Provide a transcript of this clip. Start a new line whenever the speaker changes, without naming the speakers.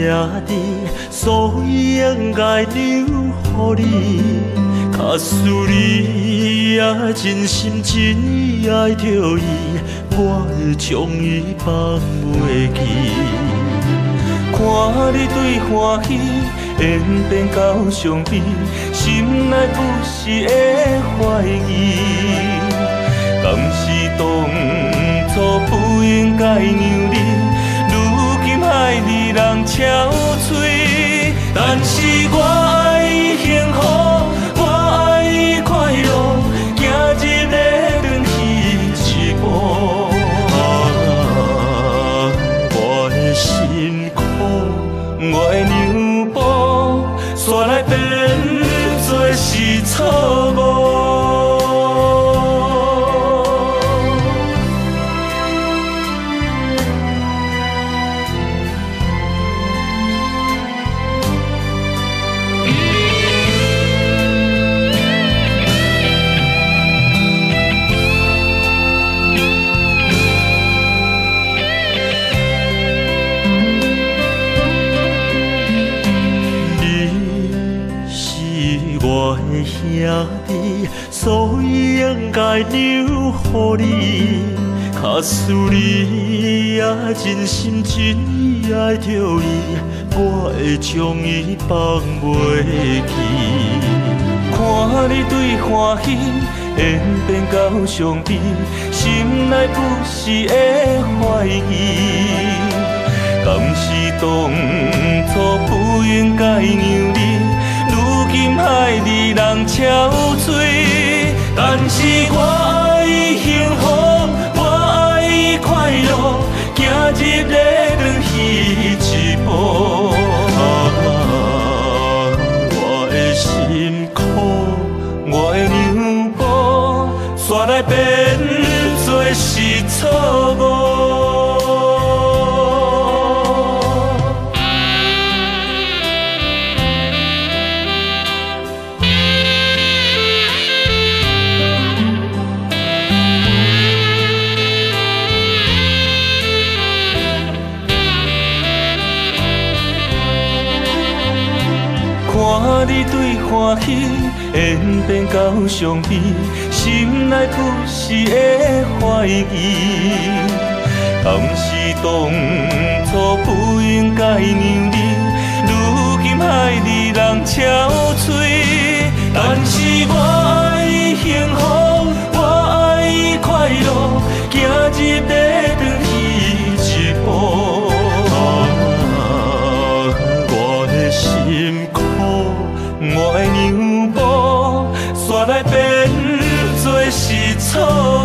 兄弟，所以应该留予你。假使你也真心真意爱着伊，我会将伊放袂记。看你对欢喜，演变到伤悲，心内不时会怀疑，敢是当初不应该让你，如今害你人憔悴。但是我爱伊幸福，我爱伊快乐，行入咧转去一步。我的辛苦，我的让步，煞来变做是错误。我的兄弟，所以应该留予你。假使你也真心真意爱着伊，我会将伊放袂记。看你对欢喜，演变到伤悲，心内不时会怀疑，敢是当初不应该让你。如今害你人憔悴，但是我爱伊幸福，我爱伊快乐，行入咧转去一步。我的辛苦，我的让步，煞来变做是错误。看你对欢喜，演变到伤悲，心内不时会怀疑，敢是当初不应该让你，如今害你人憔悴。但是我爱伊幸福，我爱伊快乐，行入咧转去一步。我的辛苦，我的让步，煞来变做是错。